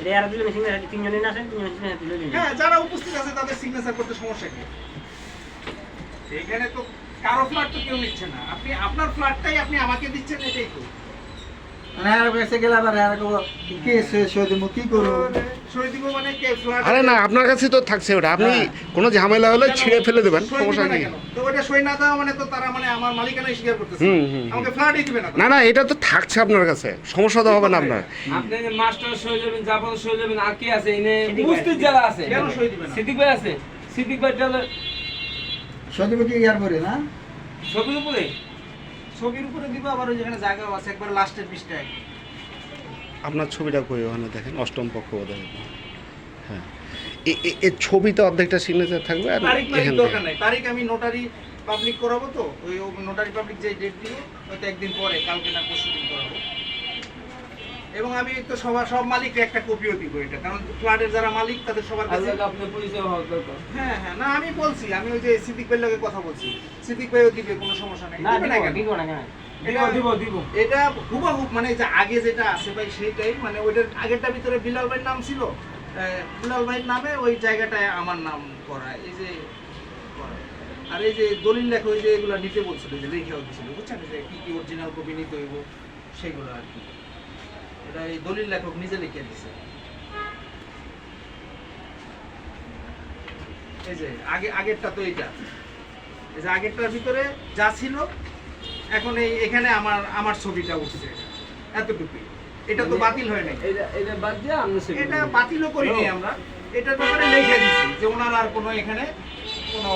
এটা আর দিলে সিগনেচার তিনজনই না আছে, তিনজন সিগনেচার দিলে দিলে। হ্যাঁ, যারা উপস্থিত আছে তাদের সিগনেচার করতে সমস্যা কি? এখানে তো কারো ফ্ল্যাট তো কেউ নিচ্ছে না। আপনি আপনার ফ্ল্যাটটাই আপনি আমাকে দিচ্ছেন, এটাই তো। মানে আর কাছে গেলে আবার আর কি সই দিব কি করব? সই দিব মানে কে ফ্ল্যাট? আরে না, আপনার কাছে তো থাকছে ওটা, আপনি কোনো ঝামেলা হলে ছিঁড়ে ফেলে দেবেন, সই সমস্যা দিবে না নেই। কেন? তো ওটা সই না দেওয়া মানে তো তারা মানে আমার মালিকানাই স্বীকার করতেছে। হুম। আমাকে ফ্ল্যাটই দিবে না তো। না না, এটা তো থাকছে আপনার কাছে, সমস্যা তো হবে না আপনার। আপনি যে মাস্টার সই দেবেন, জাফর সই দেবেন, আর কি আছে এনে সিদ্দিক উপস্থিত ভাই। যারা আছে? কেন সই দিবে না? সিদ্দিক ভাই আছে, সিদ্দিক ভাই তাহলে সই দিব কি ইয়ার পরে না? ছবির উপরে ছবির উপরে দিব, আবার ওই যেখানে জায়গা আছে একবার লাস্টের পৃষ্ঠায়। আপনার ছবিটা কই ওখানে দেখেন, অষ্টম পক্ষ দেখেন। হ্যাঁ, এর ছবিতে অর্ধেকটা সিগনেচার থাকবে আর তারিখ মারিক এখান দরকার থেকে। নাই। তারিখ আমি নোটারি পাবলিক করাবো, তো ওই নোটারি পাবলিক যে ডেট দিও হয়তো একদিন পরে, কালকে না পরশুদিন করাবো। এবং আমি তো সব মালিককে একটা কপিও দিব এটা, কারণ ফ্ল্যাটের যারা মালিক তাদের সবার কাছে। আল্লাহকে আপনি পরিচয় হওয়া দরকার। হ্যাঁ হ্যাঁ, না আমি বলছি, আমি ওই যে সিদ্দিক ভাইয়ের লগে কথা বলছি, সিদ্দিক ভাইও দিবে, কোনো সমস্যা নেই। না দিবে না কেন? দিব না কেন? দিব এটা হুবাহুব মানে যে আগে যেটা আছে ভাই সেইটাই, মানে ওইটার আগেরটার ভিতরে বিলাল ভাইয়ের নাম ছিল, বিলাল ভাইয়ের নামে ওই জায়গাটায় আমার নাম করা, এই যে করা। আর এই যে দলিল লেখা, ওই যে এগুলো নিতে বলছিল, যে লেখা হচ্ছিল, বুঝছেন, যে কি কি অরিজিনাল কপি নিতে হইব সেগুলো আর কি। এটা এই দলিল লেখক নিজে লিখে দিছে। এই যে আগেরটা তো এইটা, এই যে আগেরটার ভিতরে যা ছিল, এখন এখানে আমার ছবিটা উঠছে, এতটুকুই। এটা তো বাতিল হয় নাই, এটা বাদ দিয়ে আমরা সই এটা করব। বাতিলও করিনি আমরা, এটার ব্যাপারে লিখে দিছি যে ওনার আর কোনো এখানে কোনো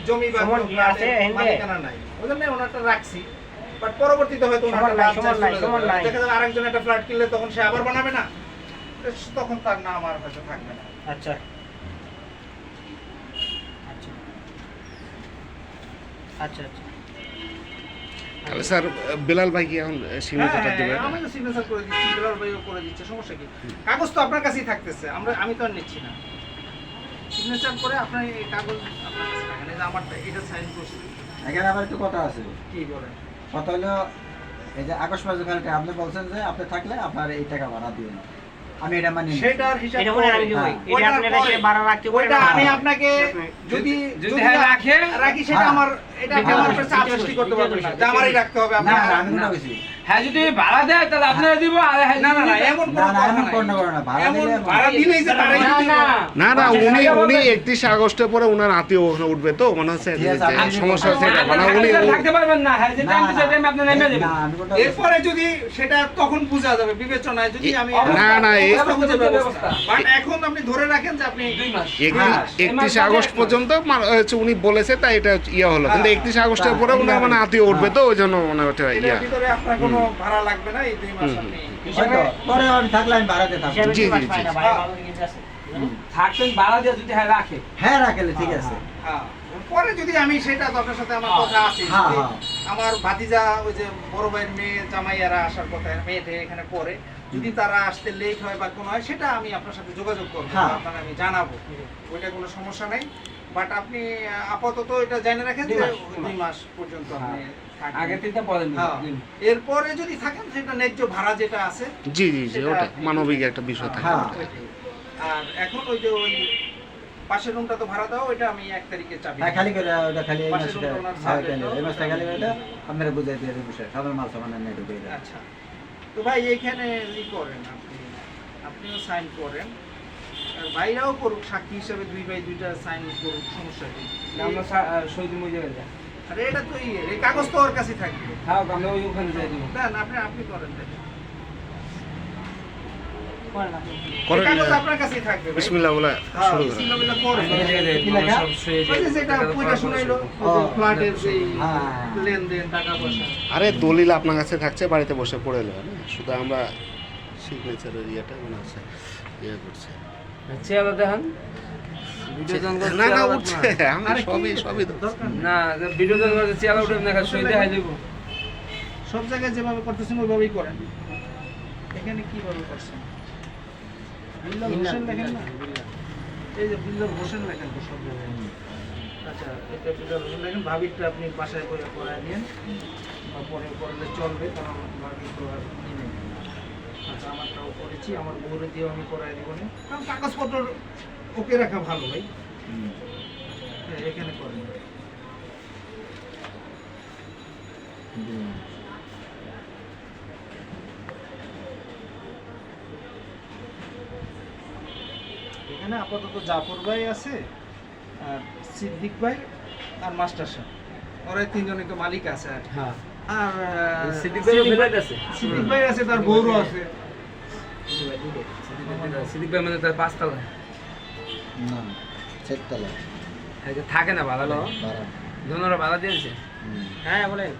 জমি বা সমান কোনো কি ফ্ল্যাটের আছে এখানে? মালিকানা নাই, ওই জন্য ওনারটা রাখছি। বাট পরবর্তীতে হয়তো সমান ওনারটা নাই, লাভ সমান নাই, সমান নাই। দেখা যাবে আরেকজন একটা ফ্ল্যাট কিনলে তখন সে আবার বানাবে না, তখন তার নাম আর হয়তো থাকবে না। আচ্ছা আচ্ছা আচ্ছা আচ্ছা। তাহলে স্যার বিলাল ভাই কি এখন সিগনেচারটা দেবে? আমি তো সিগনেচার করে দিচ্ছি, বিলাল ভাইও করে দিচ্ছে, সমস্যা কি? কাগজ তো আপনার কাছেই থাকতেছে, আমি তো আর নিচ্ছি না। সিগনেচার করে আপনার এই কাগজ আপনার কাছে রাখেন, এই যে আমারটা এটা সাইন করছি। এখানে আবার একটু কথা আছে। কি বলেন? কথা হলো এই যে আকাশ মাঝে ওখানে আপনি বলছেন যে আপনি থাকলে আপনার এই টাকা ভাড়া দিবেন, আমি এটা মানি না। সেটার হিসাব এটা মনে আমি পরে। দিব, এটা আপনারা পরে। কি বাড়া রাখতে ওইটা আমি আপনাকে যদি যদি হ্যাঁ রাখি সেটা হ্যাঁ। আমার এটা হ্যাঁ। আমার উপর চাপ সৃষ্টি করতে পারবেন না, যে আমারই রাখতে হবে না আপনার। না আমি কোনটা কইছি? হ্যাঁ যদি ভাড়া দেয় তাহলে আপনারা দিব, আর হ্যাঁ না না না, যদি- এমন না কোনো না কথা এমন নাই। কোন করো না, ভাড়া এমন দিলে ভাড়া দিলেই যে তারাই না যদি না না না, আচ্ছা, উনি সেটা উনি বলতে- 31 আগস্টের পরে উনার আত্মীয় ওখানে উঠবে, তো মনে হচ্ছে ঠিক আছে, যে আপনি সমস্যা হচ্ছে এটা, আপনারা মানে উনি থাকতে পারবেন না, হ্যাঁ যে না, টাইম না, দিতে টাইম আপনি নেমে যাবেন। না আমি কোনটা কইছি? এরপরে যদি সেটা তখন বোঝা যাবে বিবেচনায়, যদি আমি না, না, এই- ব্যবস্থা বুঝে ব্যবস্থা। ব্যবস্থা। বাট এখন আপনি ধরে রাখেন যে আপনি 2 মাস 31 আগস্ট পর্যন্ত হচ্ছে উনি বলেছে, তাই এটা ইয়ে হলো, কিন্তু 31 আগস্টের পরে উনি মানে আত্মীয় উঠবে, তো ওই জন্য মনে হচ্ছে ইয়া। এটার ভিতরে আপনার কোনো ভাড়া লাগবে না, এই 2 মাস আপনি হয়তো পরে আমি থাকলে আমি ভাড়াতে থাকবো। হিসাবে জি, কি মাস জি, পায় না জি। ভাই, ভালো কিছু আছে। থাকতেন ভাড়া দিয়ে যদি হ্যাঁ রাখে। হ্যাঁ রাখলে ঠিক আছে। হ্যাঁ, পরে যদি আমি সেটা আপনার সাথে আমার কথা আছে, হ্যাঁ, যদি হ্যাঁ। আমার ভাতিজা ওই যে বড় ভাইয়ের মেয়ে জামাইয়ারা আসার কথা, মেয়েটে এখানে পড়ে, যদি তারা আসতে লেট হয় বা কোনো হয়, সেটা আমি আপনার সাথে যোগাযোগ করবো, হ্যাঁ। আপনাকে আমি জানাবো, ওইটা কোনো সমস্যা নাই। বাট আপনি আপাতত এটা জেনে রাখেন যে 2 মাস পর্যন্ত আপনি থাকবেন। আগে থেকে পরে হ্যাঁ। নিন। এরপরে যদি থাকেন সেটা ন্যায্য ভাড়া যেটা আছে জি জি জি, সেটা ওটা আপনি- মানবিক একটা বিষয় থাকে। হ্যাঁ। ওইটাই। আর এখন ওই যে ওই পাশের রুমটা তো ভাড়া দাও, ওইটা আমি 1 তারিখে চাবি হ্যাঁ খালি করে ওটা খালি এই পাশের মাসটা রুমটা ওনার হ্যাঁ, সাথে এই মাসটা খালি করে দাও, আপনারা বুঝাই দিয়ে দেব বিষয়, সাধারণ মাল সামান নেই ঢুকে দেয়। আচ্ছা, তো ভাই এইখানে ই করেন, আপনিও সাইন করেন, আর ভাইরাও করুক, সাক্ষী হিসেবে 2 ভাই 2টা সাইন করুক, সমস্যা নেই। আমরা সই দিব ওই জায়গায়। আরে এটা তো এই কাগজ তো ওর কাছেই থাকবে। হ্যাঁ আমরা ওই ওখানে যাই দিব। দেন আপনি করেন, দেন। করেন আপনি। করেন, এই কাগজ আপনার কাছেই থাকবে ভাই। বিসমিল্লাহ বলে হ্যাঁ, শুরু করেন। বিসমিল্লাহ করেন। ওই জায়গায় কি লেখা? সব সই ওই যে যেটা পয়সা শুনাইলো, ওই যে ফ্ল্যাটের যে হ্যাঁ। লেনদেন, টাকা পয়সা। আরে দলিল আপনার কাছে থাকছে, বাড়িতে বসে পড়ে নেবেন, শুধু আমরা সিগনেচারের ইয়েটা মনে হচ্ছে ইয়ে করছে। চেয়ারটা দেখেন। ভিডিও জন করে না না, চেয়ারটা উঠছে, আমি আরে কি সবই তো। দরকার নেই। না ভিডিও জন করে চেয়ারটা উঠে না সই দেখাই দিব। সব জায়গায় যেভাবে করতেছেন ওইভাবেই করেন। এখানে কিভাবে করছেন? বিল্লাল হোসেন লেখেন না? এই যে বিল্লাল হোসেন লেখেন তো সব জায়গায়। আচ্ছা, এটা বিল্লাল হোসেন লেখেন, ভাবিরটা আপনি বাসায় করে করায় নিন, বা পরে করলে চলবে, কারণ ভাবি তো আর ই নেই। আচ্ছা, আমারটাও করে দিচ্ছি, আমার বউরে দিয়ে আমি করাই দিব না, কারণ কাগজপত্র ওকে রাখা ভালো ভাই। হ্যাঁ, এখানে করেন। এখানে আপাতত জাফর ভাই আছে, আর সিদ্দিক ভাই আর মাস্টার সাহেব, ওরাই তিনজনই তো মালিক আছে। আর হ্যাঁ আর সিদ্দিক ভাইও ফ্ল্যাট আছে। সিদ্দিক ভাই আছে, তার বউরও আছে। সিদ্দিক ভাই মানে তার 5 তলা। না, চারতলা এই যে থাকে না ভালো বাড়া। ধনরা ভাড়া দিয়েছে। হ্যাঁ বলেন।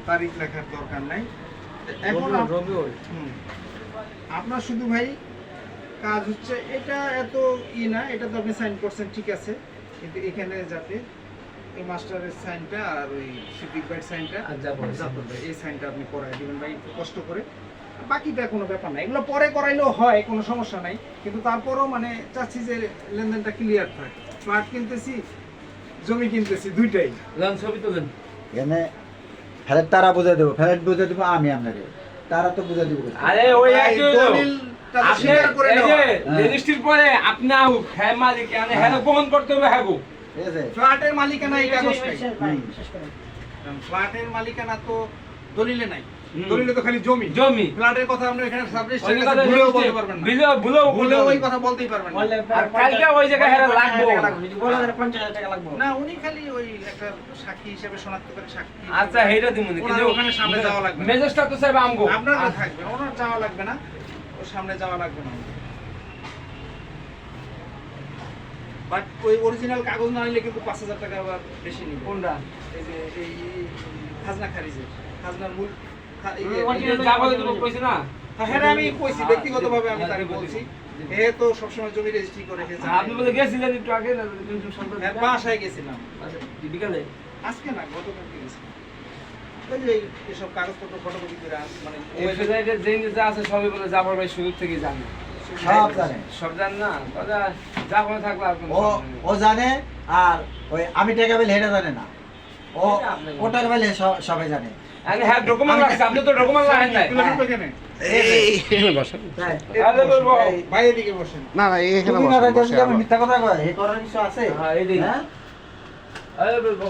তারিখ লেখার দরকার নাই। এখন রবিউল আপনার শুধু ভাই কাজ হচ্ছে, এটা এত না, এটা তো আপনি সাইন করছেন ঠিক আছে, কিন্তু এখানে যাতে এই মাস্টারের সাইনটা আর ওই সিদ্দিক ভাইয়ের সাইনটা আর জাফর ভাই এই সাইনটা আপনি করাই দিবেন ভাই একটু কষ্ট করে। বাকিটা কোনো ব্যাপার নাই, এগুলো পরে করাইলেও হয়, কোনো সমস্যা নাই, কিন্তু তারপরেও মানে চাচ্ছি যে লেনদেনটা ক্লিয়ার থাকে। ফ্ল্যাট কিনতেছি, জমি কিনতেছি, দুইটাই। লন ছবি তুলেন। এখানে ফ্ল্যাট তারা বুঝে দেবো, ফ্ল্যাট বুঝে দেবো আমি আপনাকে, তারা তো বুঝে দেবো। আরে ওই একই হলো। দলিলটা তো আপনি স্বীকার করে এই যে নেওয়া। রেজিস্ট্রির পরে আপনি আউক হ্যাঁ মালিক মানে হ্যাঁ বহন করতে হবে হ্যাঁ ঠিক আছে? ফ্ল্যাটের মালিকানা এই কাগজটাই। ভাই, শেষ করেন। ফ্ল্যাটের মালিকানা তো দলিলে নাই, হুম। দলিলে তো খালি জমি। জমি ফ্ল্যাটের কথা আপনি এখানে সাবরেজিস্ট্রার ওই কাছে কথা ভুলেও বলতে পারবেন না, ভুলেও ভুলেও ওই কথা বলতেই পারবেন না। বললে আর কালকে ওই জায়গায় হেরা লাগবো। যদি বলে তাহলে 50,000 টাকা লাগবে। না, উনি খালি ওই একটা সাক্ষী হিসেবে শনাক্ত করে সাক্ষী। আচ্ছা হেটা দিমুনি ওনার ওখানে সামনে যাওয়া লাগবে না। ম্যাজিস্ট্রেট তো সাহেব আমগো আপনার থাকবে, ওনার যাওয়া লাগবে না, ওর সামনে যাওয়া লাগবে না। বাট ওই অরিজিনাল কাগজ না নিলে কিন্তু 5,000 টাকা আবার বেশি নিবে। কোনটা এই যে এই খাজনা খারিজের খাজনার মূল যা বলে তুমি কইছ না হ্যাঁ আমি কইছি, ব্যক্তিগতভাবে আমি তাকে বলছি, এ তো সবসময় জমি রেজিস্ট্রি করে রেখেছে। আপনি বলে গেছিলেন একটু আগে না কিন্তু সন্তান হ্যাঁ, বাসায় গেছিলাম বিকালে আজকে না, গতকালকে গেছিলাম। ওই যে এসব কাগজপত্র ফটোকপি করে মানে ওয়েবসাইটে যে যা আছে সবই বলে যাবার ভাই শুরু থেকে জানে সব জানে। সব জান না কথা যা বলে থাকলে আর কোনো ও ও জানে, আর ওই আমি টাকা পেলে এটা জানে না, ও ও টাকা পেলে সবাই জানে। আরে হ্যাঁ ডকুমেন্ট লাগছে, আপনি তো ডকুমেন্ট লাগান নাই। এখানে বসেন। আরে বলবো বাইরে দিকে বসেন। না না এখানে তুমি না বসেন, থাকলে বসে আমি আবার। মিথ্যা কথা কয়, এই করার কিছু আছে? হ্যাঁ এই দিন হ্যাঁ? আরে বলবো